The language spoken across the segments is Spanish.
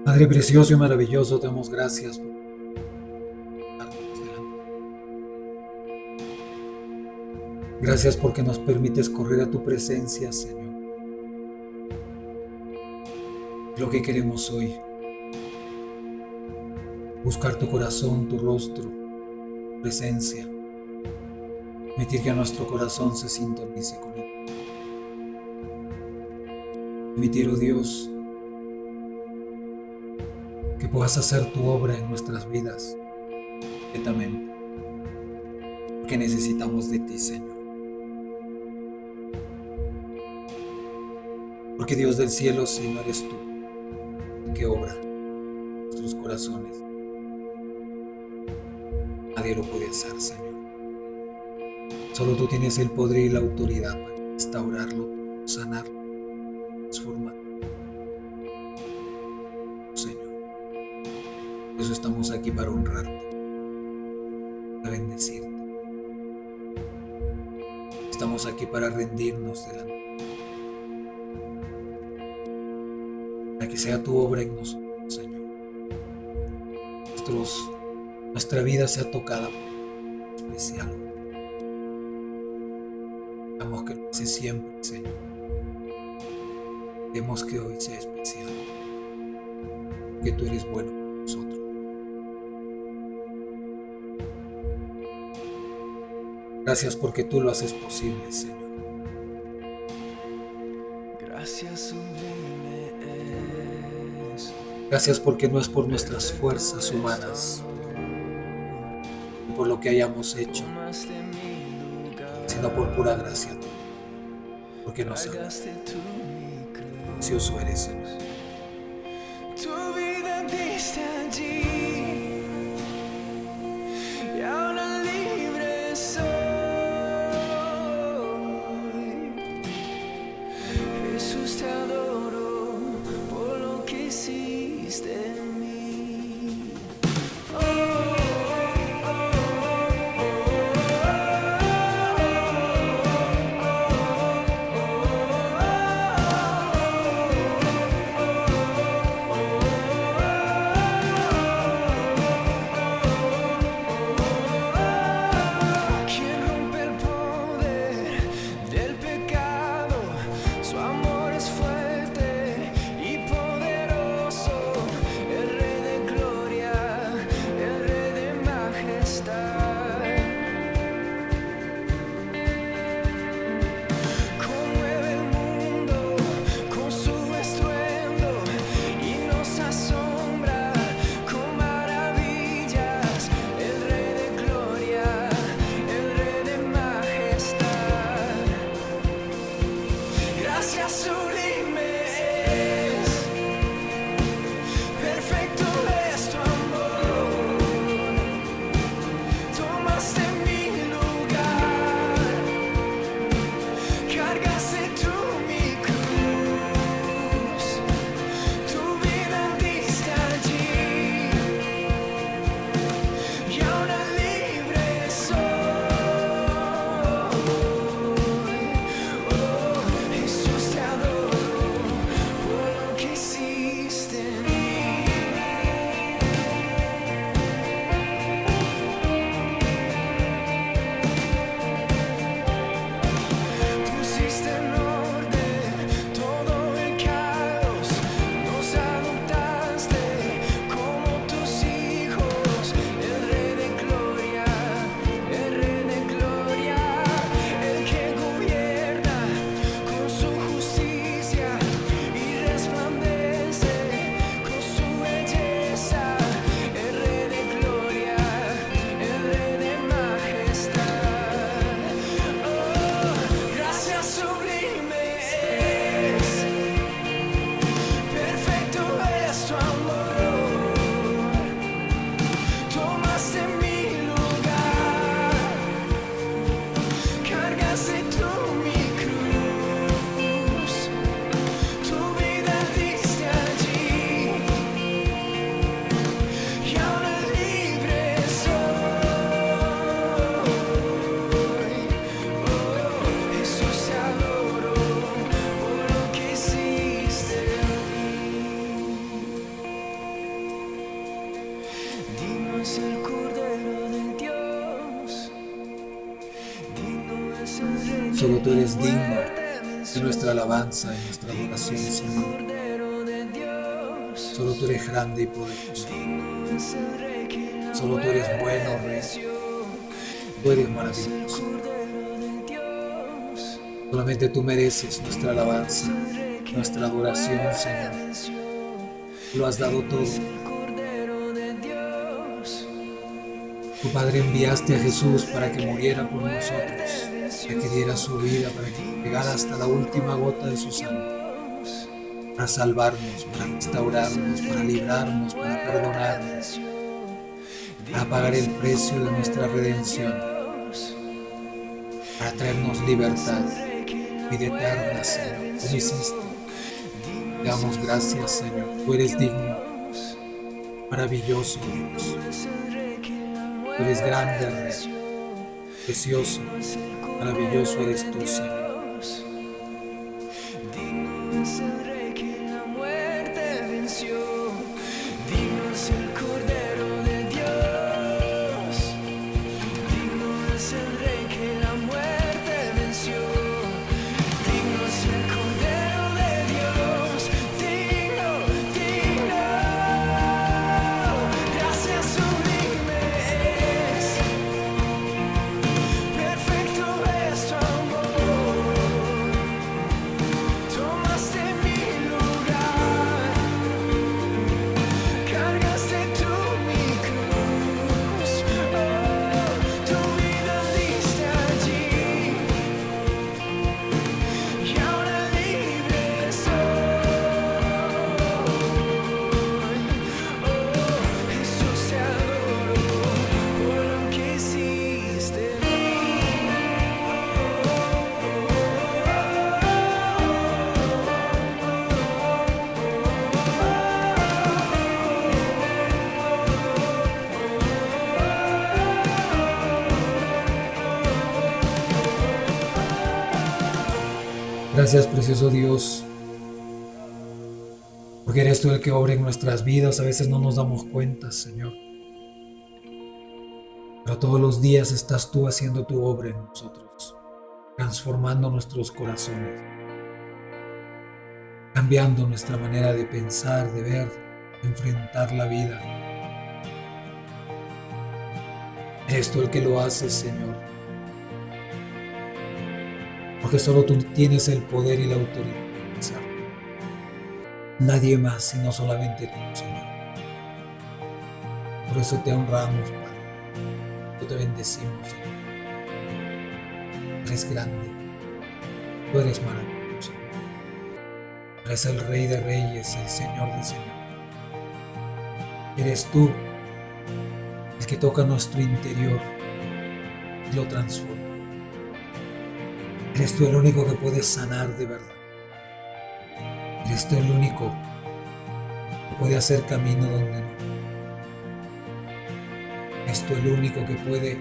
Padre precioso y maravilloso, te damos gracias por darnos delante. Gracias porque nos permites correr a tu presencia, Señor. Lo que queremos hoy, buscar tu corazón, tu rostro, tu presencia, permitir que nuestro corazón se sintonice con él. Permitir, oh Dios, que puedas hacer tu obra en nuestras vidas completamente, porque necesitamos de ti, Señor. Porque Dios del cielo, Señor, eres tú el que obra en nuestros corazones. Nadie lo puede hacer, Señor. Solo tú tienes el poder y la autoridad para restaurarlo, sanarlo, transformarlo, Señor. Por eso estamos aquí para honrarte, para bendecirte. Estamos aquí para rendirnos delante, para que sea tu obra en nosotros, Señor. Nuestra vida sea tocada por algo especial. Damos que lo hace siempre, Señor. Queremos que hoy sea especial, porque tú eres bueno con nosotros. Gracias porque tú lo haces posible, Señor. Gracias sublime es Gracias porque no es por nuestras fuerzas humanas ni por lo que hayamos hecho, tomaste mi lugar, sino por pura gracia tuya, porque nos amas. cargaste tú mi cruz, Precioso eres, Señor. tu vida diste allí y ahora libre soy. Jesús, te adoro por lo que hiciste en mí. Solo tú eres digno de nuestra alabanza y nuestra adoración, Señor. Solo tú eres grande y poderoso. Solo tú eres bueno, Rey. Tú eres maravilloso. Solamente tú mereces nuestra alabanza, nuestra adoración, Señor. Lo has dado todo. Tu Padre, enviaste a Jesús para que muriera por nosotros, para que diera su vida, para que llegara hasta la última gota de su sangre, para salvarnos, para restaurarnos, para librarnos, para perdonarnos, para pagar el precio de nuestra redención, para traernos libertad, vida eterna, Señor. Tú lo hiciste. Te damos gracias, Señor. Tú eres digno, maravilloso, Dios. Tú eres grande, Rey, precioso, maravilloso eres tú, Señor. Digno es el Rey que la muerte venció. Digno es el Cordero de Dios. Digno es el Rey que la muerte venció. Digno es el Cordero de Dios. Digno, digno. Gracias sublime es. Perfecto es tu amor. Tomaste mi lugar. Cargaste tú mi cruz. Oh, tu vida diste allí. Y ahora libre soy. Oh, Jesús, te adoro por lo que hiciste en mí. Gracias, precioso Dios, porque eres tú el que obra en nuestras vidas. A veces no nos damos cuenta, Señor, pero todos los días estás tú haciendo tu obra en nosotros, transformando nuestros corazones, cambiando nuestra manera de pensar, de ver, de enfrentar la vida. Eres tú el que lo haces, Señor, porque solo tú tienes el poder y la autoridad de hacerlo. Nadie más, sino solamente tú, Señor. Por eso te honramos, Padre. Te bendecimos, Señor. Eres grande. Tú eres maravilloso. Eres el Rey de Reyes, el Señor de Señores. Eres tú el que toca nuestro interior y lo transforma. Eres tú el único que puede sanar de verdad. Eres tú el único que puede hacer camino donde no. Eres tú el único que puede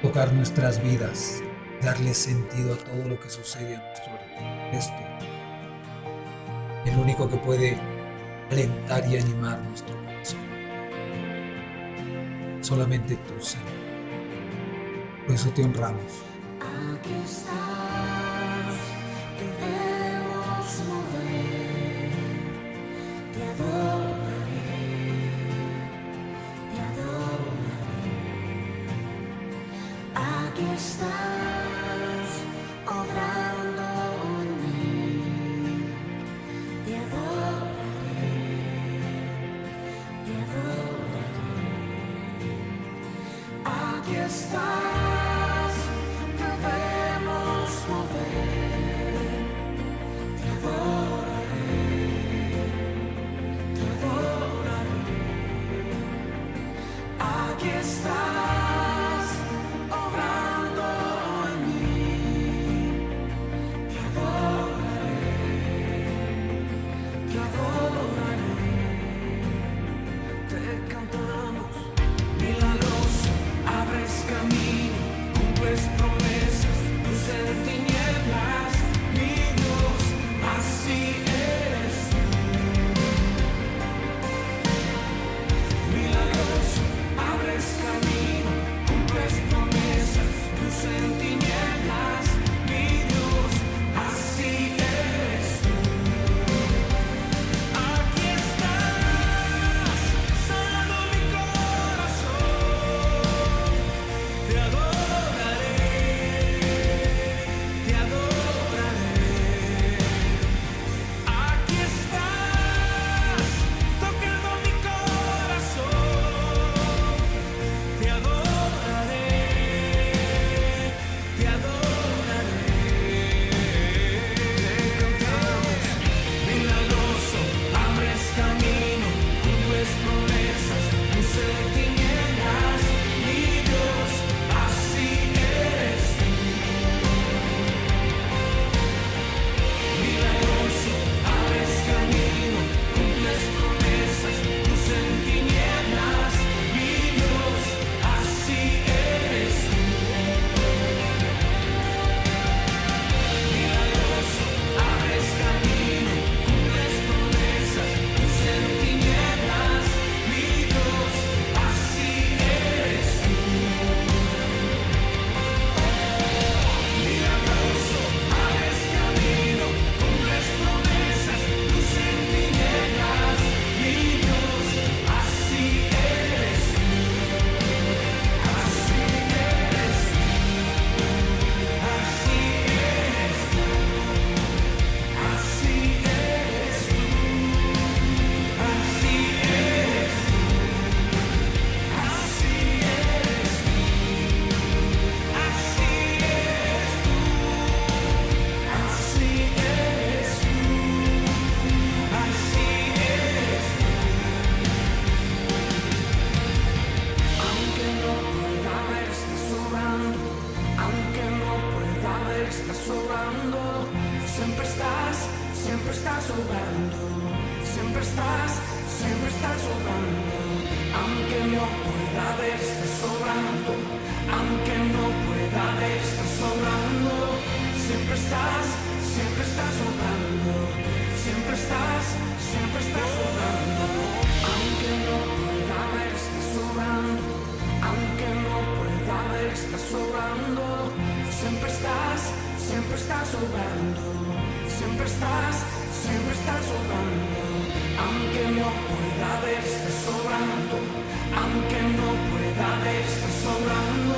tocar nuestras vidas, darle sentido a todo lo que sucede a nuestro alrededor. Eres tú el único que puede alentar y animar nuestro corazón. Solamente tú, Señor. Por eso te honramos. Aquí estás, debemos mover, te adoraré, te adoraré. Aquí estás, obrando en mí, te adoraré, te adoraré. Aquí estás. Debemos mover, te adoraré, te adoraré. Aquí estás, obrando en mí, te adoraré, te adoraré. Te cantamos, milagroso, abres camino, cumples promesas, luz en tinieblas, mi Dios, así eres tú. Milagroso, abres camino, cumples promesas, luz en tinieblas, estás obrando, siempre estás obrando, aunque no pueda ver, estás obrando, aunque no pueda ver, estás obrando, siempre estás obrando, siempre estás obrando, aunque no pueda ver, estás obrando, aunque no pueda ver, estás obrando, siempre estás obrando, siempre estás obrando, aunque no pueda ver, estás obrando, aunque no pueda ver, estás obrando,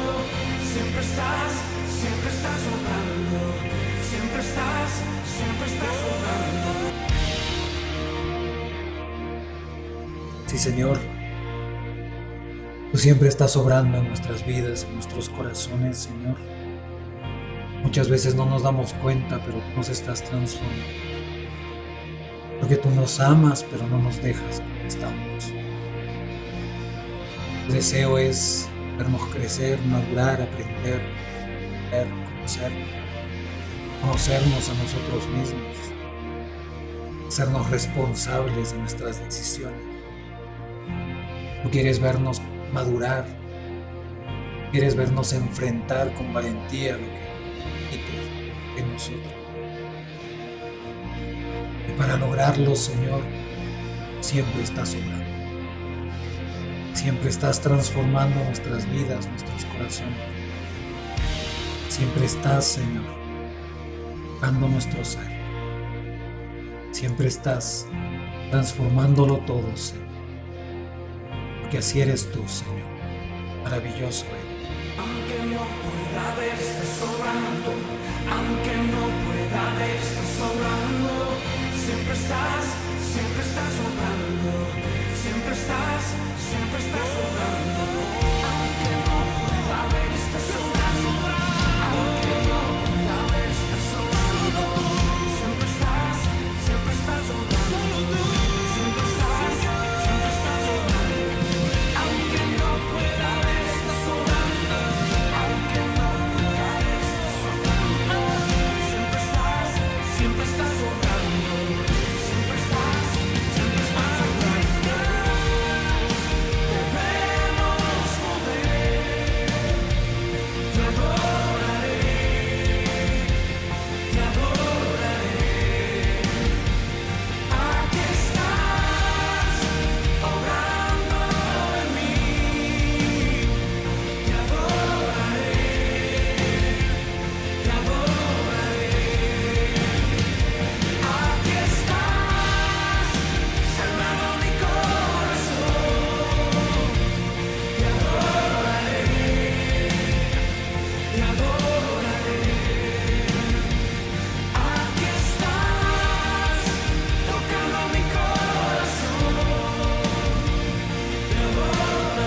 siempre estás obrando, siempre estás obrando. Sí, Señor, tú siempre estás obrando en nuestras vidas, en nuestros corazones, Señor. Muchas veces no nos damos cuenta, pero tú nos estás transformando. Porque tú nos amas, pero no nos dejas como estamos. Tu deseo es vernos crecer, madurar, aprender, ver, conocernos a nosotros mismos, hacernos responsables de nuestras decisiones. Tú quieres vernos madurar, quieres vernos enfrentar con valentía lo que necesites de nosotros. Y para lograrlo, Señor, siempre estás obrando. Siempre estás transformando nuestras vidas, nuestros corazones. Siempre estás, Señor, dando nuestro ser. Siempre estás transformándolo todo, Señor. Porque así eres tú, Señor. Maravilloso eres. Aunque no pueda ver, estás obrando, aunque no pueda ver, estás obrando, siempre estás obrando, siempre estás obrando, aunque no pueda ver, estás obrando, aunque no pueda ver, estás obrando, siempre estás obrando, siempre estás obrando, aunque no pueda ver, estás obrando, aunque no pueda ver, estás obrando, siempre estás obrando, siempre estás obrando, debemos mover, te adoraré, aquí estás, obrando en mí, te adoraré, aquí estás, salvando mi corazón, te adoraré, aquí estás, tocando mi corazón, te adoramos,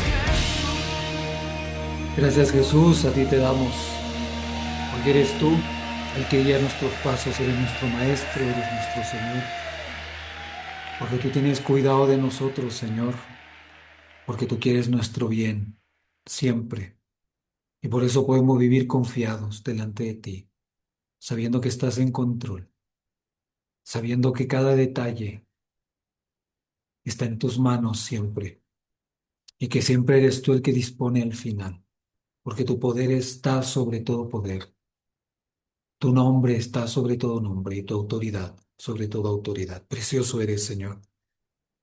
Jesús. Gracias, Jesús, a ti te damos. Porque eres tú el que guía nuestros pasos, eres nuestro Maestro, eres nuestro Señor. Porque tú tienes cuidado de nosotros, Señor. Porque tú quieres nuestro bien, siempre. Y por eso podemos vivir confiados delante de ti, sabiendo que estás en control, sabiendo que cada detalle está en tus manos siempre, y que siempre eres tú el que dispone al final, porque tu poder está sobre todo poder, tu nombre está sobre todo nombre y tu autoridad sobre toda autoridad. Precioso eres, Señor.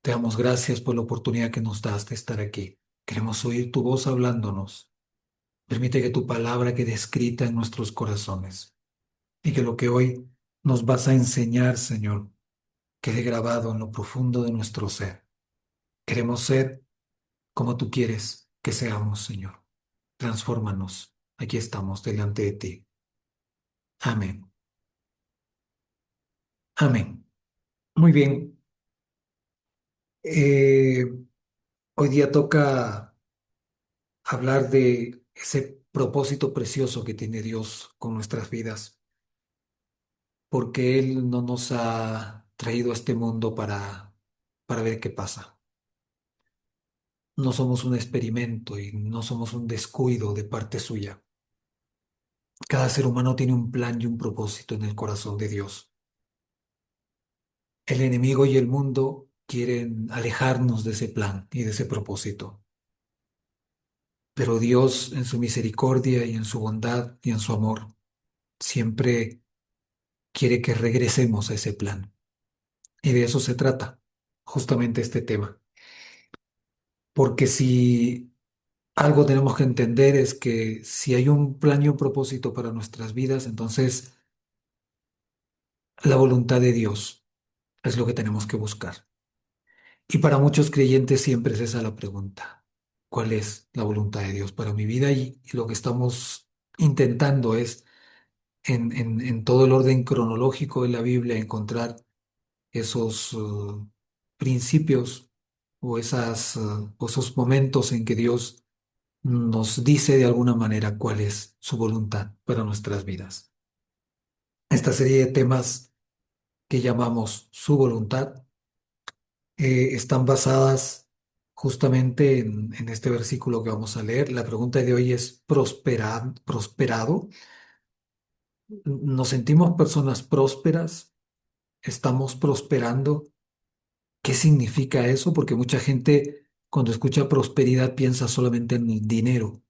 Te damos gracias por la oportunidad que nos das de estar aquí. Queremos oír tu voz hablándonos. Permite que tu palabra quede escrita en nuestros corazones y que lo que hoy nos vas a enseñar, Señor, quede grabado en lo profundo de nuestro ser. Queremos ser como tú quieres que seamos, Señor. Transfórmanos. Aquí estamos delante de ti. Amén. Amén. Muy bien. Eh, Hoy día toca hablar de ese propósito precioso que tiene Dios con nuestras vidas, porque Él no nos ha traído a este mundo para ver qué pasa. no somos un experimento y no somos un descuido de parte suya. Cada ser humano tiene un plan y un propósito en el corazón de Dios. El enemigo y el mundo quieren alejarnos de ese plan y de ese propósito. Pero Dios, en su misericordia y en su bondad y en su amor, siempre quiere que regresemos a ese plan. Y de eso se trata, justamente este tema. Porque si algo tenemos que entender es que si hay un plan y un propósito para nuestras vidas, entonces la voluntad de Dios es lo que tenemos que buscar. Y para muchos creyentes siempre es esa la pregunta. ¿Cuál es la voluntad de Dios para mi vida? Y lo que estamos intentando es, en todo el orden cronológico de la Biblia, encontrar esos principios o o esos momentos en que Dios nos dice de alguna manera cuál es su voluntad para nuestras vidas. Esta serie de temas que llamamos su voluntad están basadas justamente en este versículo que vamos a leer. La pregunta de hoy es: ¿prosperado? ¿Nos sentimos personas prósperas? ¿Estamos prosperando? ¿Qué significa eso? Porque mucha gente cuando escucha prosperidad piensa solamente en el dinero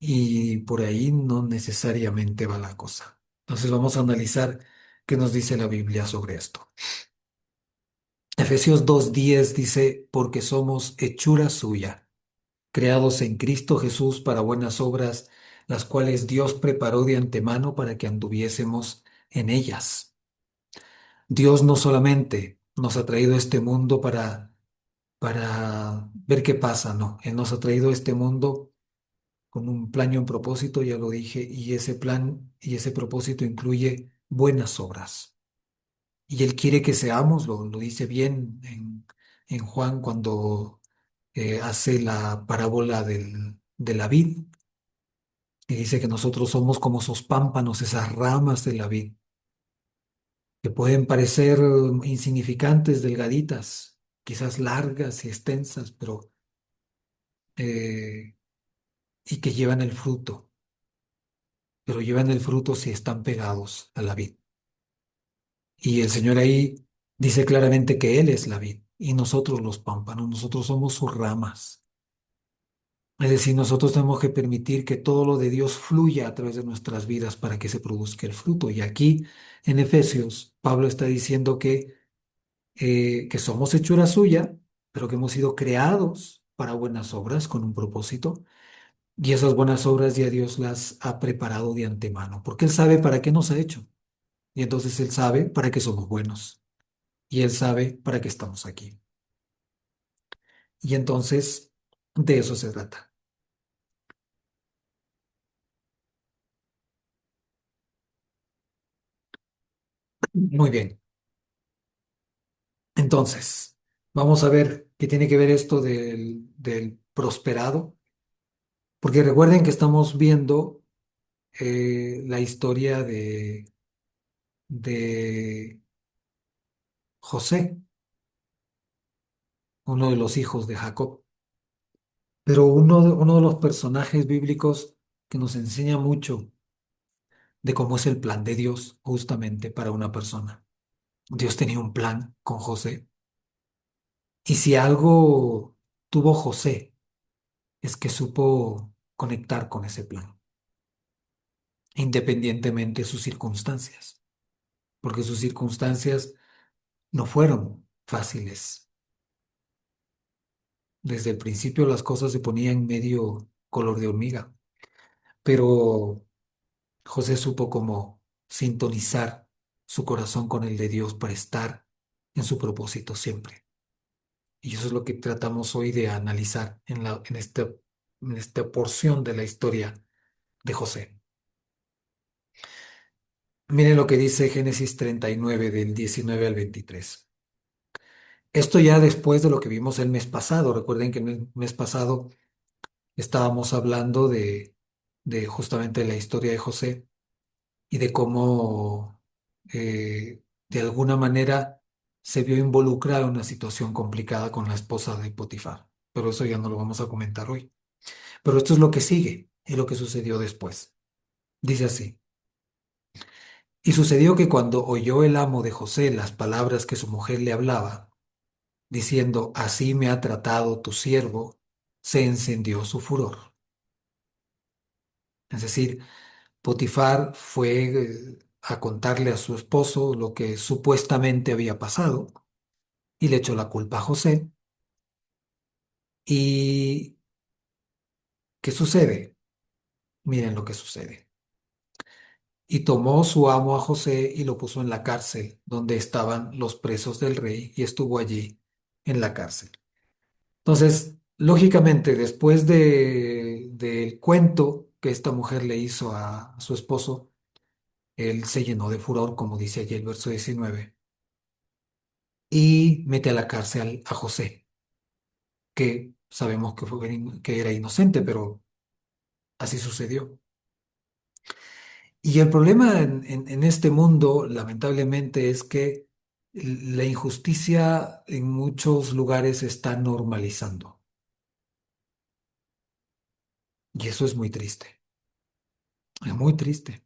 y por ahí no necesariamente va la cosa. Entonces vamos a analizar qué nos dice la Biblia sobre esto. Efesios 2:10 dice: porque somos hechura suya, creados en Cristo Jesús para buenas obras, las cuales Dios preparó de antemano para que anduviésemos en ellas. Dios no solamente nos ha traído a este mundo para ver qué pasa, no. Él nos ha traído a este mundo con un plan y un propósito, ya lo dije, y ese plan y ese propósito incluye buenas obras. Y Él quiere que seamos, lo dice bien en Juan cuando hace la parábola de la vid, y dice que nosotros somos como esos pámpanos, esas ramas de la vid, que pueden parecer insignificantes, delgaditas, quizás largas y extensas, pero y que llevan el fruto, pero llevan el fruto si están pegados a la vid. Y el Señor ahí dice claramente que Él es la vid y nosotros los pámpanos, nosotros somos sus ramas. Es decir, nosotros tenemos que permitir que todo lo de Dios fluya a través de nuestras vidas para que se produzca el fruto. Y aquí en Efesios, Pablo está diciendo que somos hechura suya, pero que hemos sido creados para buenas obras con un propósito. Y esas buenas obras ya Dios las ha preparado de antemano, porque Él sabe para qué nos ha hecho. Y entonces Él sabe para qué somos buenos. Y Él sabe para qué estamos aquí. Y entonces de eso se trata. Muy bien. Entonces, vamos a ver qué tiene que ver esto del prosperado, porque recuerden que estamos viendo la historia de José, uno de los hijos de Jacob, pero uno de los personajes bíblicos que nos enseña mucho de cómo es el plan de Dios justamente para una persona. Dios tenía un plan con José, y si algo tuvo José es que supo conectar con ese plan, independientemente de sus circunstancias, porque sus circunstancias no fueron fáciles. Desde el principio las cosas se ponían medio color de hormiga, pero José supo cómo sintonizar su corazón con el de Dios para estar en su propósito siempre. Y eso es lo que tratamos hoy de analizar en esta porción de la historia de José. Miren lo que dice Génesis 39 del 19 al 23. Esto ya después de lo que vimos el mes pasado. Recuerden que el mes pasado estábamos hablando de justamente la historia de José y de cómo de alguna manera se vio involucrado en una situación complicada con la esposa de Potifar. pero eso ya no lo vamos a comentar hoy. Pero esto es lo que sigue y lo que sucedió después. Dice así. Y sucedió que cuando oyó el amo de José las palabras que su mujer le hablaba, diciendo, así me ha tratado tu siervo, se encendió su furor. Es decir, Potifar fue a contarle a su esposo lo que supuestamente había pasado y le echó la culpa a José. ¿Y qué sucede? Miren lo que sucede. Y tomó su amo a José y lo puso en la cárcel, donde estaban los presos del rey, y estuvo allí en la cárcel. Entonces, lógicamente, después del cuento que esta mujer le hizo a su esposo, él se llenó de furor, como dice allí el verso 19, y mete a la cárcel a José, que sabemos que era inocente, pero así sucedió. Y el problema en este mundo, lamentablemente, es que la injusticia en muchos lugares se está normalizando. Y eso es muy triste. Es muy triste.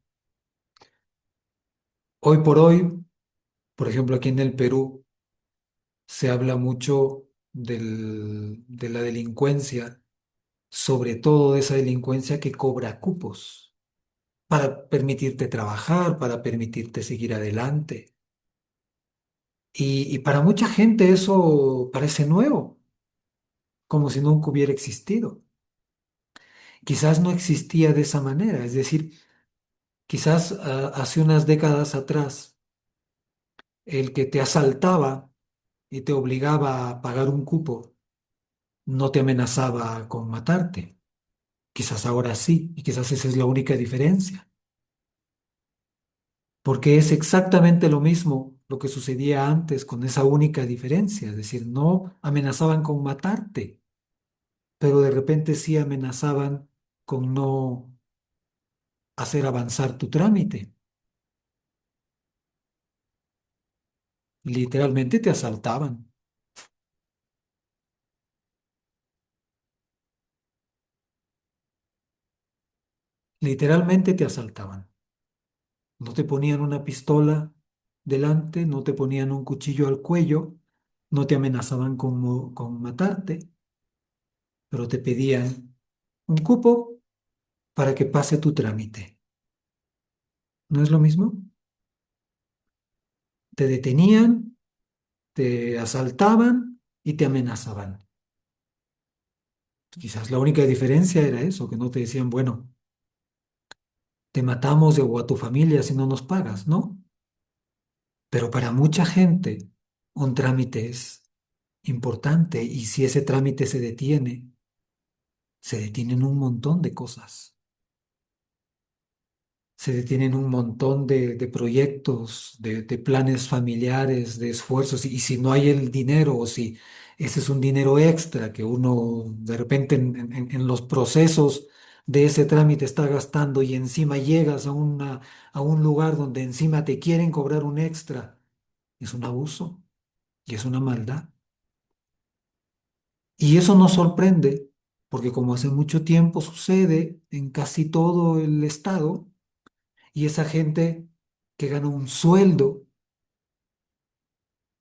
Hoy por hoy, por ejemplo, aquí en el Perú, se habla mucho de la delincuencia, sobre todo de esa delincuencia que cobra cupos para permitirte trabajar, para permitirte seguir adelante. Y para mucha gente eso parece nuevo, como si nunca hubiera existido. Quizás no existía de esa manera, es decir, quizás hace unas décadas atrás, el que te asaltaba y te obligaba a pagar un cupo no te amenazaba con matarte. Quizás ahora sí, y quizás esa es la única diferencia, porque es exactamente lo mismo lo que sucedía antes con esa única diferencia, es decir, no amenazaban con matarte, pero de repente sí amenazaban con no hacer avanzar tu trámite. Literalmente te asaltaban, literalmente te asaltaban. No te ponían una pistola delante, no te ponían un cuchillo al cuello, no te amenazaban con matarte, pero te pedían un cupo para que pase tu trámite. ¿No es lo mismo? Te detenían, te asaltaban y te amenazaban. Quizás la única diferencia era eso, que no te decían, bueno, te matamos o a tu familia si no nos pagas, ¿no? Pero para mucha gente un trámite es importante y si ese trámite se detienen un montón de cosas. Se detienen un montón de proyectos, de planes familiares, de esfuerzos, y si no hay el dinero o si ese es un dinero extra que uno de repente en los procesos de ese trámite está gastando y encima llegas a un lugar donde encima te quieren cobrar un extra, es un abuso y es una maldad. Y eso nos sorprende porque como hace mucho tiempo sucede en casi todo el estado, y esa gente que gana un sueldo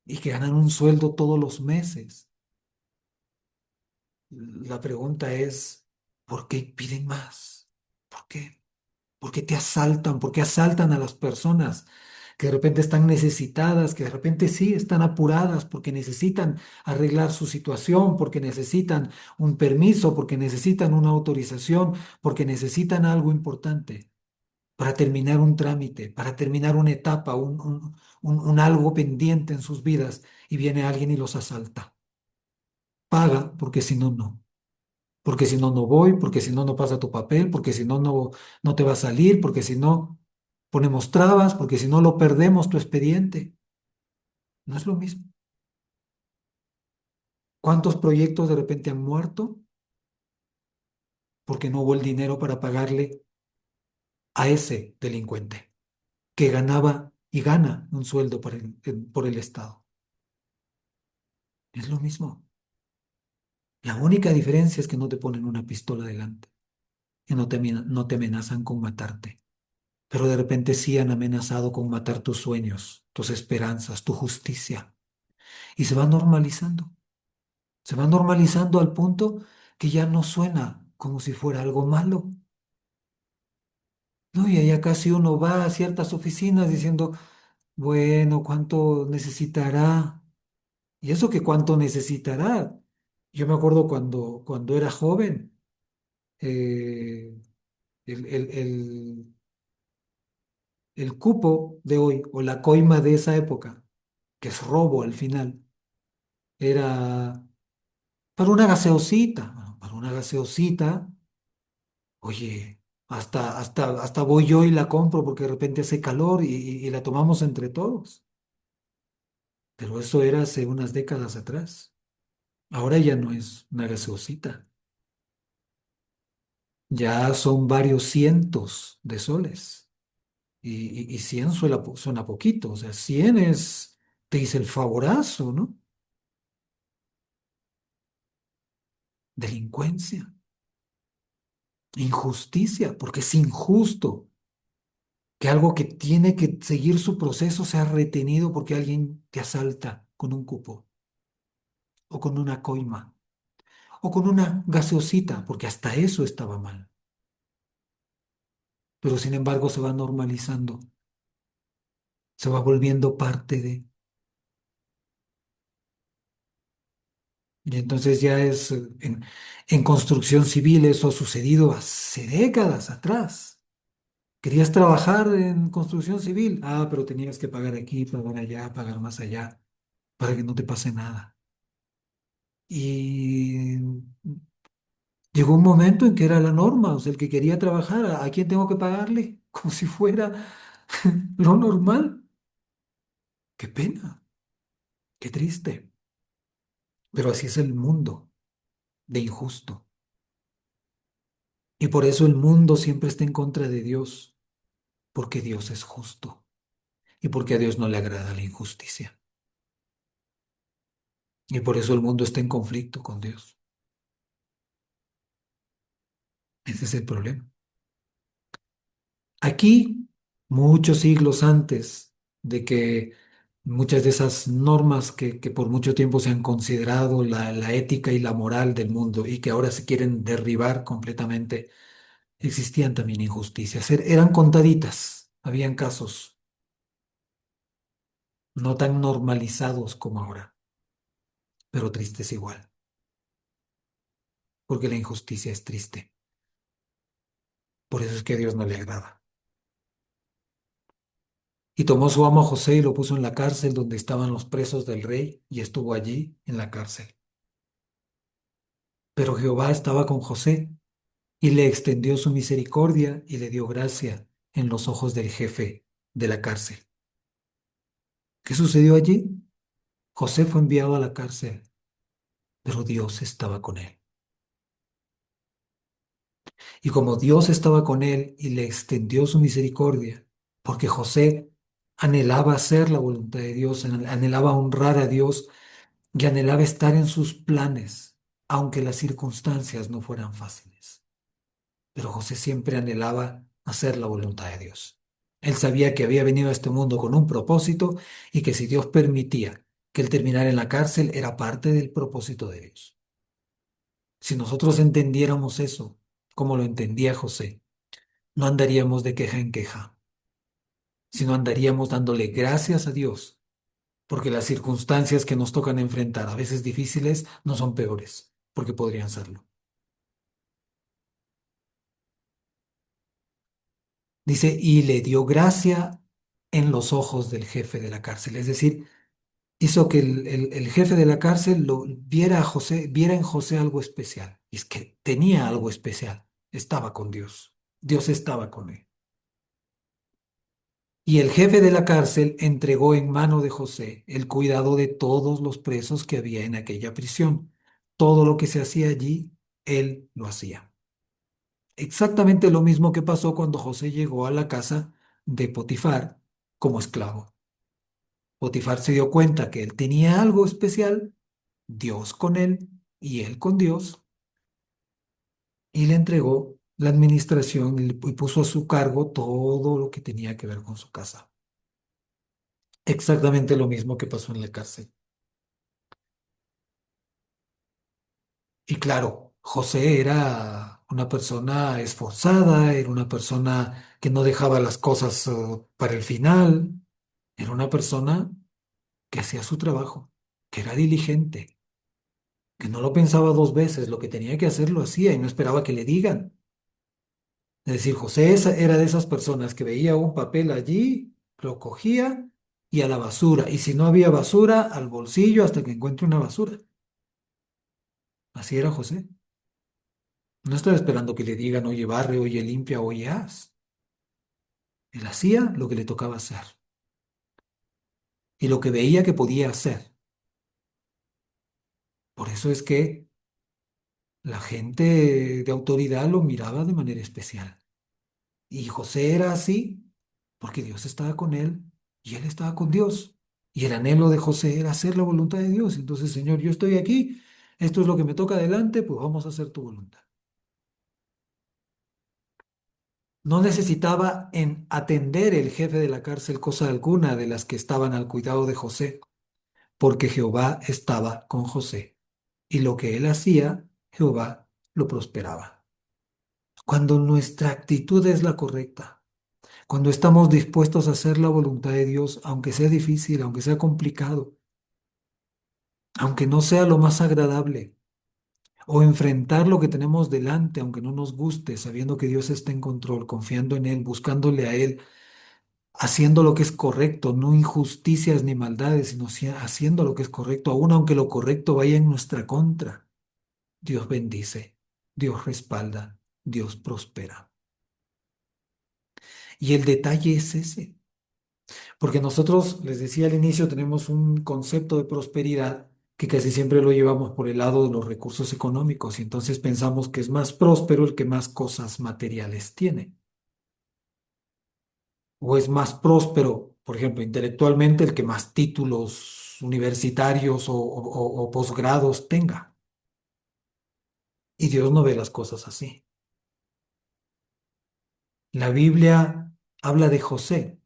y que ganan un sueldo todos los meses. La pregunta es, ¿por qué piden más? ¿Por qué? ¿Por qué te asaltan? ¿Por qué asaltan a las personas que de repente están necesitadas, que de repente sí están apuradas porque necesitan arreglar su situación, porque necesitan un permiso, porque necesitan una autorización, porque necesitan algo importante para terminar un trámite, para terminar una etapa, un algo pendiente en sus vidas, y viene alguien y los asalta? Paga, porque si no, no. Porque si no, no voy, porque si no, no pasa tu papel, porque si no, no te va a salir, porque si no, ponemos trabas, porque si no, lo perdemos tu expediente. No es lo mismo. ¿Cuántos proyectos de repente han muerto porque no hubo el dinero para pagarle a ese delincuente que ganaba y gana un sueldo por el Estado? Es lo mismo. La única diferencia es que no te ponen una pistola delante y no te amenazan con matarte. Pero de repente sí han amenazado con matar tus sueños, tus esperanzas, tu justicia. Y se va normalizando. Se va normalizando al punto que ya no suena como si fuera algo malo. No, y allá casi uno va a ciertas oficinas diciendo, bueno, ¿cuánto necesitará? Y eso que cuánto necesitará. Yo me acuerdo cuando era joven, eh, el cupo de hoy o la coima de esa época, que es robo al final, era para una gaseosita. Bueno, para una gaseosita, oye, hasta voy yo y la compro porque de repente hace calor y la tomamos entre todos. Pero eso era hace unas décadas atrás. Ahora ya no es una gaseosita. Ya son varios cientos de soles. Y 100 suena poquito. O sea, 100 es, te dice el favorazo, ¿no? Delincuencia, injusticia, porque es injusto que algo que tiene que seguir su proceso sea retenido porque alguien te asalta con un cupo o con una coima o con una gaseosita, porque hasta eso estaba mal. Pero sin embargo se va normalizando, se va volviendo parte de... Y entonces ya es en construcción civil, eso ha sucedido hace décadas atrás. Querías trabajar en construcción civil, ah, pero tenías que pagar aquí, pagar allá, pagar más allá, para que no te pase nada. Y llegó un momento en que era la norma, o sea, el que quería trabajar, ¿a quién tengo que pagarle? Como si fuera lo normal. Qué pena, qué triste. Pero así es el mundo de injusto. Y por eso el mundo siempre está en contra de Dios, porque Dios es justo y porque a Dios no le agrada la injusticia. Y por eso el mundo está en conflicto con Dios. Ese es el problema. Aquí, muchos siglos antes de que muchas de esas normas que por mucho tiempo se han considerado la ética y la moral del mundo y que ahora se quieren derribar completamente, existían también injusticias. Eran contaditas, habían casos no tan normalizados como ahora, pero tristes igual, porque la injusticia es triste. Por eso es que a Dios no le agrada. Y tomó su amo a José y lo puso en la cárcel donde estaban los presos del rey, y estuvo allí en la cárcel. Pero Jehová estaba con José y le extendió su misericordia y le dio gracia en los ojos del jefe de la cárcel. ¿Qué sucedió allí? José fue enviado a la cárcel, pero Dios estaba con él. Y como Dios estaba con él y le extendió su misericordia, porque José anhelaba hacer la voluntad de Dios, anhelaba honrar a Dios y anhelaba estar en sus planes, aunque las circunstancias no fueran fáciles. Pero José siempre anhelaba hacer la voluntad de Dios. Él sabía que había venido a este mundo con un propósito y que si Dios permitía que él terminara en la cárcel, era parte del propósito de Dios. Si nosotros entendiéramos eso, como lo entendía José, no andaríamos de queja en queja, sino andaríamos dándole gracias a Dios, porque las circunstancias que nos tocan enfrentar, a veces difíciles, no son peores, porque podrían serlo. Dice, y le dio gracia en los ojos del jefe de la cárcel, es decir, hizo que el jefe de la cárcel lo viera a José, viera en José algo especial. Y es que tenía algo especial, estaba con Dios, Dios estaba con él. Y el jefe de la cárcel entregó en mano de José el cuidado de todos los presos que había en aquella prisión. Todo lo que se hacía allí, él lo hacía. Exactamente lo mismo que pasó cuando José llegó a la casa de Potifar como esclavo. Potifar se dio cuenta que él tenía algo especial, Dios con él, y él con Dios, y le entregó la administración y puso a su cargo todo lo que tenía que ver con su casa. Exactamente lo mismo que pasó en la cárcel. Y claro, José era una persona esforzada, era una persona que no dejaba las cosas para el final, era una persona que hacía su trabajo, que era diligente, que no lo pensaba dos veces, lo que tenía que hacer lo hacía y no esperaba que le digan. Es decir, José era de esas personas que veía un papel allí, lo cogía y a la basura, y si no había basura, al bolsillo hasta que encuentre una basura. Así era José. No estaba esperando que le digan, oye, barre, oye, limpia, oye, haz. Él hacía lo que le tocaba hacer y lo que veía que podía hacer. Por eso es que la gente de autoridad lo miraba de manera especial. Y José era así porque Dios estaba con él y él estaba con Dios. Y el anhelo de José era hacer la voluntad de Dios. Entonces, Señor, yo estoy aquí, esto es lo que me toca adelante, pues vamos a hacer tu voluntad. No necesitaba en atender el jefe de la cárcel cosa alguna de las que estaban al cuidado de José, porque Jehová estaba con José, y lo que él hacía, Jehová lo prosperaba. Cuando nuestra actitud es la correcta, cuando estamos dispuestos a hacer la voluntad de Dios, aunque sea difícil, aunque sea complicado, aunque no sea lo más agradable, o enfrentar lo que tenemos delante, aunque no nos guste, sabiendo que Dios está en control, confiando en Él, buscándole a Él, haciendo lo que es correcto, no injusticias ni maldades, sino haciendo lo que es correcto, aun aunque lo correcto vaya en nuestra contra. Dios bendice, Dios respalda, Dios prospera. Y el detalle es ese, porque nosotros, les decía al inicio, tenemos un concepto de prosperidad que casi siempre lo llevamos por el lado de los recursos económicos y entonces pensamos que es más próspero el que más cosas materiales tiene, o es más próspero, por ejemplo, intelectualmente el que más títulos universitarios o posgrados tenga. Y Dios no ve las cosas así. La Biblia habla de José,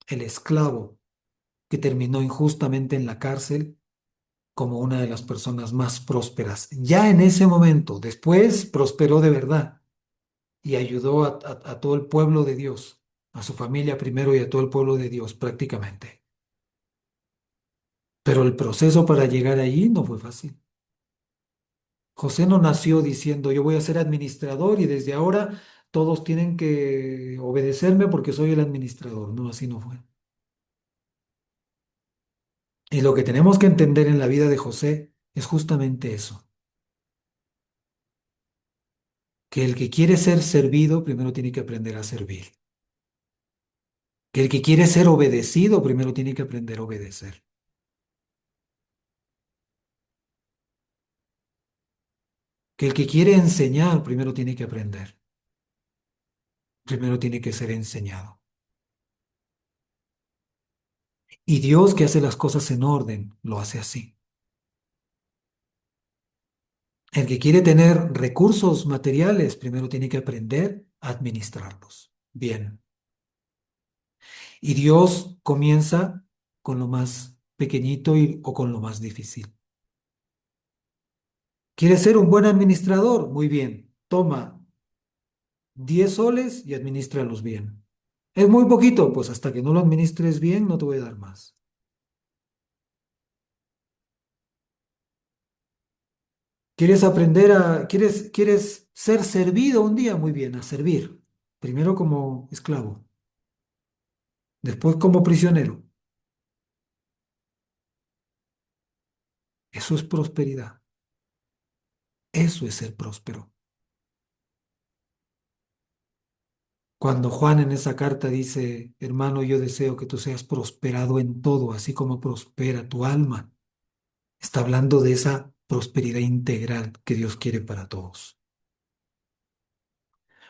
el esclavo que terminó injustamente en la cárcel como una de las personas más prósperas. Ya en ese momento, después prosperó de verdad y ayudó a todo el pueblo de Dios, a su familia primero y a todo el pueblo de Dios prácticamente. Pero el proceso para llegar allí no fue fácil. José no nació diciendo yo voy a ser administrador y desde ahora todos tienen que obedecerme porque soy el administrador. No, así no fue. Y lo que tenemos que entender en la vida de José es justamente eso, que el que quiere ser servido primero tiene que aprender a servir, que el que quiere ser obedecido primero tiene que aprender a obedecer, que el que quiere enseñar primero tiene que aprender, primero tiene que ser enseñado. Y Dios que hace las cosas en orden, lo hace así. El que quiere tener recursos materiales primero tiene que aprender a administrarlos. Bien. Y Dios comienza con lo más pequeñito o con lo más difícil. ¿Quieres ser un buen administrador? Muy bien. Toma 10 soles y administralos bien. Es muy poquito, pues hasta que no lo administres bien no te voy a dar más. ¿Quieres ser servido un día? Muy bien, a servir. Primero como esclavo, después como prisionero. Eso es prosperidad. Eso es ser próspero. Cuando Juan en esa carta dice, hermano, yo deseo que tú seas prosperado en todo, así como prospera tu alma, está hablando de esa prosperidad integral que Dios quiere para todos.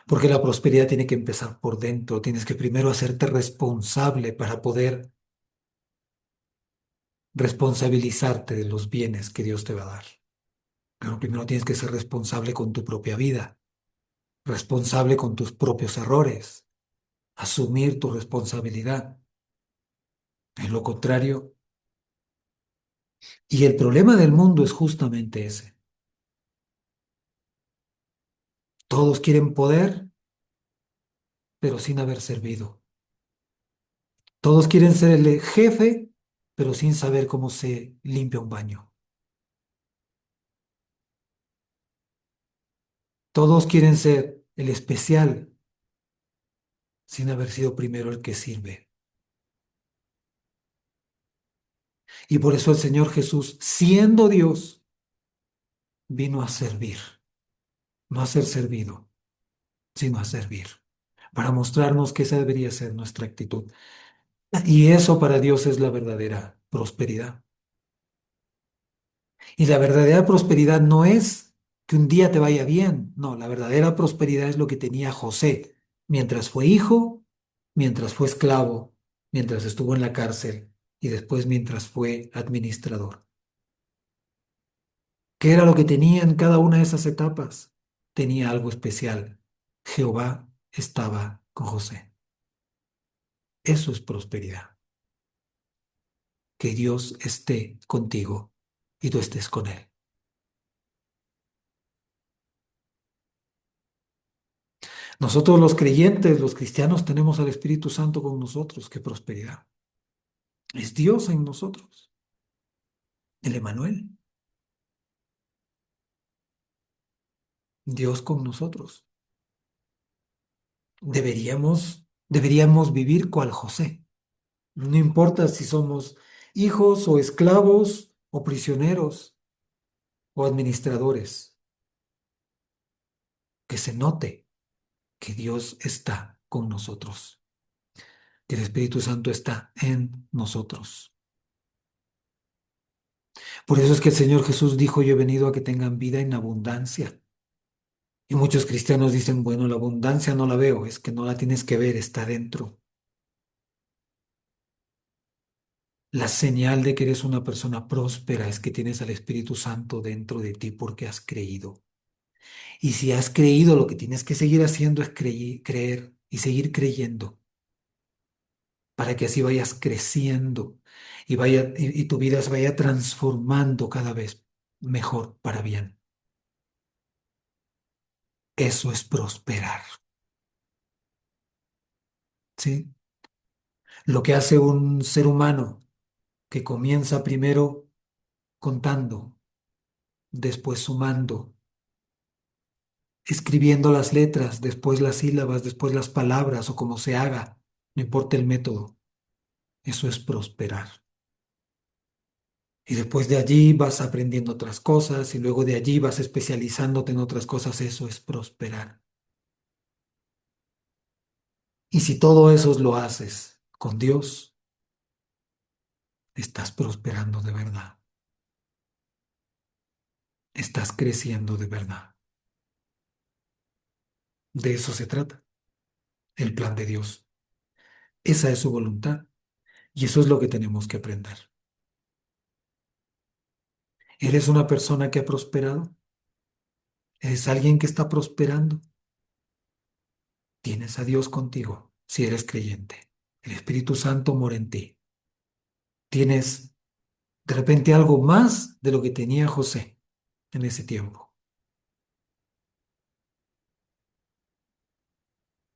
Porque la prosperidad tiene que empezar por dentro, tienes que primero hacerte responsable para poder responsabilizarte de los bienes que Dios te va a dar. Pero primero tienes que ser responsable con tu propia vida, responsable con tus propios errores, asumir tu responsabilidad. En lo contrario, y el problema del mundo es justamente ese. Todos quieren poder, pero sin haber servido. Todos quieren ser el jefe, pero sin saber cómo se limpia un baño. Todos quieren ser el especial, sin haber sido primero el que sirve. Y por eso el Señor Jesús, siendo Dios, vino a servir, no a ser servido, sino a servir, para mostrarnos que esa debería ser nuestra actitud. Y eso para Dios es la verdadera prosperidad. Y la verdadera prosperidad no es que un día te vaya bien, no, la verdadera prosperidad es lo que tenía José mientras fue hijo, mientras fue esclavo, mientras estuvo en la cárcel y después mientras fue administrador. ¿Qué era lo que tenía en cada una de esas etapas? Tenía algo especial. Jehová estaba con José. Eso es prosperidad. Que Dios esté contigo y tú estés con Él. Nosotros los creyentes, los cristianos, tenemos al Espíritu Santo con nosotros. ¡Qué prosperidad! Es Dios en nosotros, el Emanuel, Dios con nosotros. Deberíamos vivir cual José. No importa si somos hijos o esclavos o prisioneros o administradores, que se note que Dios está con nosotros, que el Espíritu Santo está en nosotros. Por eso es que el Señor Jesús dijo, yo he venido a que tengan vida en abundancia. Y muchos cristianos dicen, bueno, la abundancia no la veo, es que no la tienes que ver, está dentro. La señal de que eres una persona próspera es que tienes al Espíritu Santo dentro de ti porque has creído. Y si has creído, lo que tienes que seguir haciendo es creer y seguir creyendo para que así vayas creciendo y tu vida se vaya transformando cada vez mejor para bien. Eso es prosperar, ¿sí? Lo que hace un ser humano que comienza primero contando, después sumando, escribiendo las letras, después las sílabas, después las palabras o como se haga, no importa el método, eso es prosperar. Y después de allí vas aprendiendo otras cosas y luego de allí vas especializándote en otras cosas, eso es prosperar. Y si todo eso lo haces con Dios, estás prosperando de verdad, estás creciendo de verdad. De eso se trata, el plan de Dios. Esa es su voluntad y eso es lo que tenemos que aprender. ¿Eres una persona que ha prosperado? ¿Eres alguien que está prosperando? Tienes a Dios contigo si eres creyente. El Espíritu Santo mora en ti. Tienes de repente algo más de lo que tenía José en ese tiempo.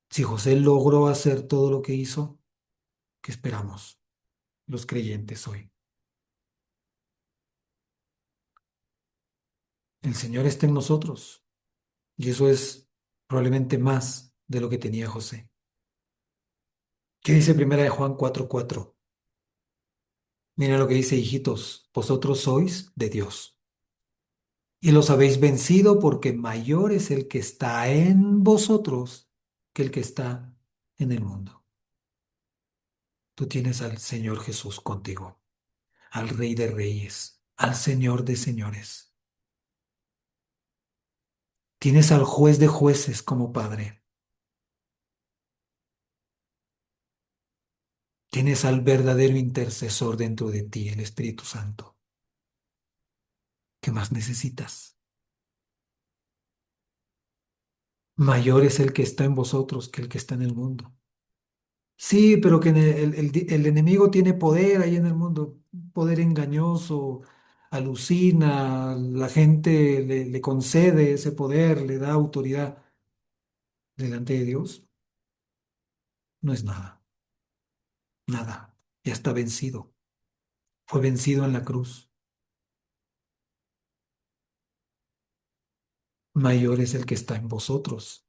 Si José logró hacer todo lo que hizo, ¿qué esperamos los creyentes hoy? El Señor está en nosotros y eso es probablemente más de lo que tenía José. ¿Qué dice Primera de Juan 4:4? Mira lo que dice, hijitos, vosotros sois de Dios y los habéis vencido porque mayor es el que está en vosotros que el que está en el mundo. Tú tienes al Señor Jesús contigo, al Rey de Reyes, al Señor de Señores. Tienes al Juez de Jueces como Padre. Tienes al verdadero intercesor dentro de ti, el Espíritu Santo. ¿Qué más necesitas? Mayor es el que está en vosotros que el que está en el mundo. Sí, pero que el enemigo tiene poder ahí en el mundo, poder engañoso, alucina, la gente le concede ese poder, le da autoridad delante de Dios. No es nada, nada, ya está vencido, fue vencido en la cruz. Mayor es el que está en vosotros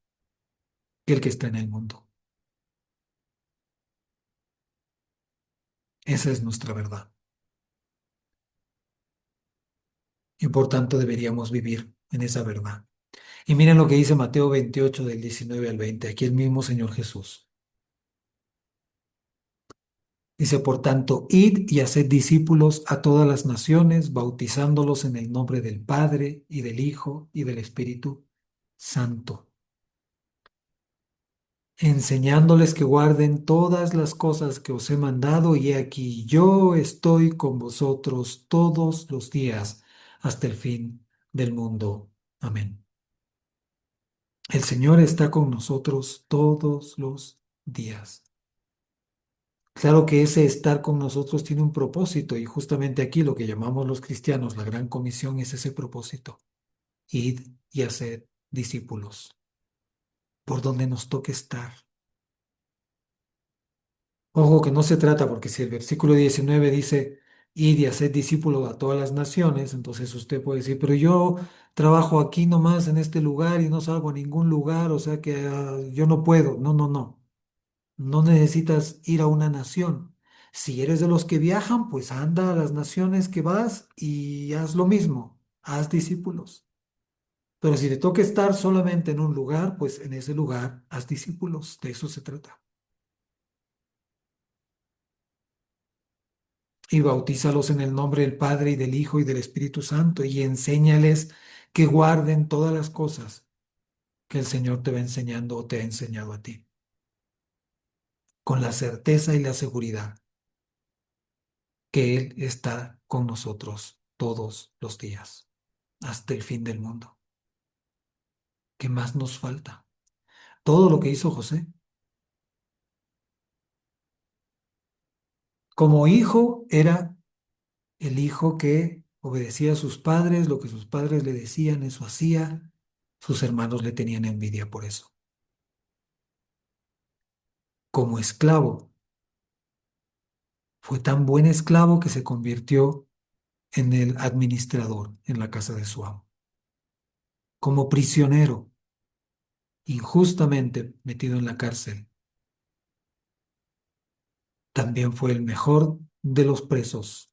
que el que está en el mundo. Esa es nuestra verdad y por tanto deberíamos vivir en esa verdad. Y miren lo que dice Mateo 28 del 19 al 20. Aquí el mismo Señor Jesús. Dice, por tanto, id y haced discípulos a todas las naciones, bautizándolos en el nombre del Padre y del Hijo y del Espíritu Santo, enseñándoles que guarden todas las cosas que os he mandado, y he aquí yo estoy con vosotros todos los días hasta el fin del mundo. Amén. El Señor está con nosotros todos los días. Claro que ese estar con nosotros tiene un propósito y justamente aquí lo que llamamos los cristianos la gran comisión es ese propósito. Id y haced discípulos por donde nos toque estar. Ojo que no se trata porque si el versículo 19 dice id y haced discípulos a todas las naciones, entonces usted puede decir, pero yo trabajo aquí nomás en este lugar y no salgo a ningún lugar, o sea que yo no puedo. No, no, no. No necesitas ir a una nación. Si eres de los que viajan, pues anda a las naciones que vas y haz lo mismo, haz discípulos. Pero si te toca estar solamente en un lugar, pues en ese lugar haz discípulos. De eso se trata. Y bautízalos en el nombre del Padre y del Hijo y del Espíritu Santo y enséñales que guarden todas las cosas que el Señor te va enseñando o te ha enseñado a ti, con la certeza y la seguridad que Él está con nosotros todos los días, hasta el fin del mundo. ¿Qué más nos falta? Todo lo que hizo José. Como hijo era el hijo que obedecía a sus padres, lo que sus padres le decían, eso hacía. Sus hermanos le tenían envidia por eso. Como esclavo, fue tan buen esclavo que se convirtió en el administrador en la casa de su amo. Como prisionero, injustamente metido en la cárcel, también fue el mejor de los presos,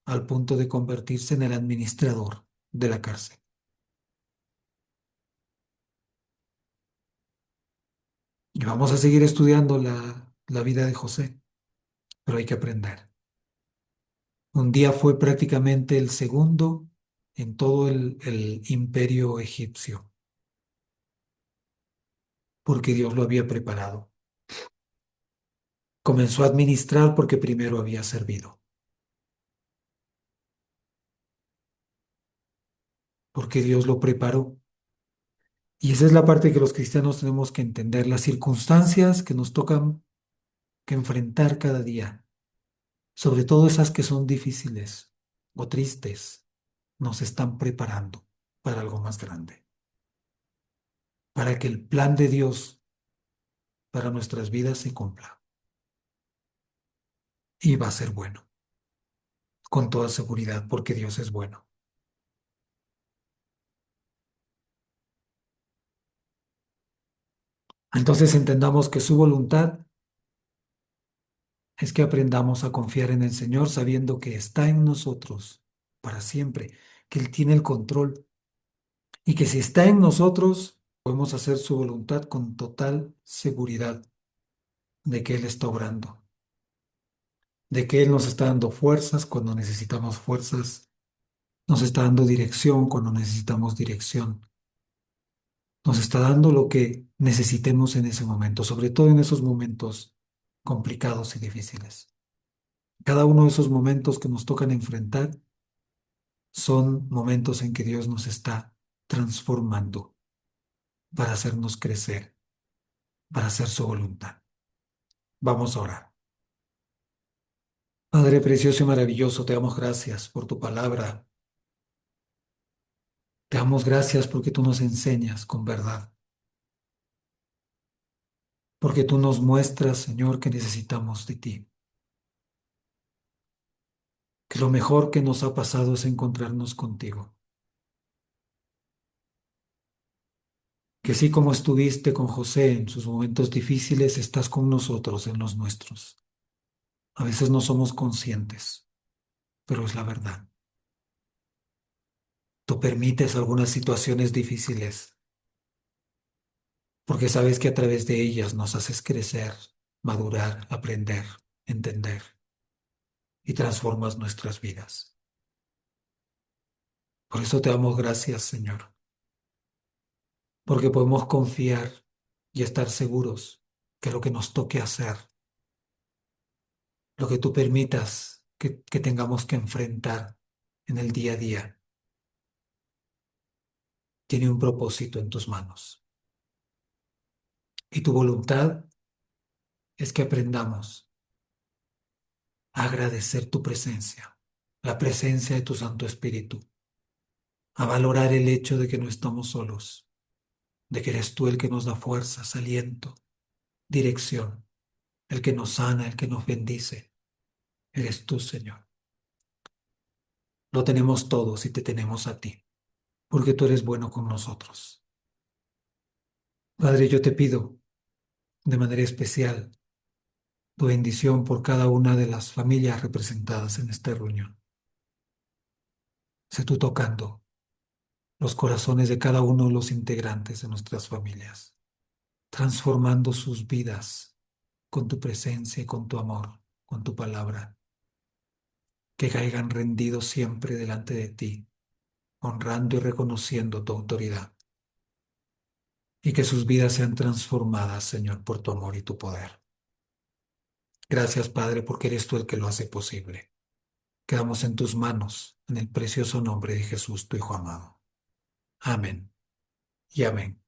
al punto de convertirse en el administrador de la cárcel. Y vamos a seguir estudiando la vida de José, pero hay que aprender. Un día fue prácticamente el segundo en todo el imperio egipcio, porque Dios lo había preparado. Comenzó a administrar porque primero había servido, porque Dios lo preparó. Y esa es la parte que los cristianos tenemos que entender, las circunstancias que nos tocan que enfrentar cada día, sobre todo esas que son difíciles o tristes, nos están preparando para algo más grande, para que el plan de Dios para nuestras vidas se cumpla. Y va a ser bueno, con toda seguridad, porque Dios es bueno. Entonces entendamos que su voluntad es que aprendamos a confiar en el Señor sabiendo que está en nosotros para siempre, que Él tiene el control y que si está en nosotros, podemos hacer su voluntad con total seguridad de que Él está obrando, de que Él nos está dando fuerzas cuando necesitamos fuerzas, nos está dando dirección cuando necesitamos dirección, nos está dando lo que necesitemos en ese momento, sobre todo en esos momentos complicados y difíciles. Cada uno de esos momentos que nos tocan enfrentar son momentos en que Dios nos está transformando. para hacernos crecer, para hacer su voluntad. Vamos a orar. Padre precioso y maravilloso, te damos gracias por tu palabra. Te damos gracias porque tú nos enseñas con verdad, porque tú nos muestras, Señor, que necesitamos de ti, que lo mejor que nos ha pasado es encontrarnos contigo, que así como estuviste con José en sus momentos difíciles, estás con nosotros en los nuestros. A veces no somos conscientes, pero es la verdad. Tú permites algunas situaciones difíciles porque sabes que a través de ellas nos haces crecer, madurar, aprender, entender y transformas nuestras vidas. Por eso te damos gracias, Señor, porque podemos confiar y estar seguros que lo que nos toque hacer, lo que tú permitas que tengamos que enfrentar en el día a día, tiene un propósito en tus manos. Y tu voluntad es que aprendamos a agradecer tu presencia, la presencia de tu Santo Espíritu, a valorar el hecho de que no estamos solos, de que eres tú el que nos da fuerzas, aliento, dirección, el que nos sana, el que nos bendice. Eres tú, Señor. Lo tenemos todos y te tenemos a ti, porque tú eres bueno con nosotros. Padre, yo te pido de manera especial tu bendición por cada una de las familias representadas en esta reunión. Sé tú tocando los corazones de cada uno de los integrantes de nuestras familias, transformando sus vidas con tu presencia y con tu amor, con tu palabra, que caigan rendidos siempre delante de ti, honrando y reconociendo tu autoridad, y que sus vidas sean transformadas, Señor, por tu amor y tu poder. Gracias, Padre, porque eres tú el que lo hace posible. Quedamos en tus manos, en el precioso nombre de Jesús, tu Hijo amado. Amén y amén.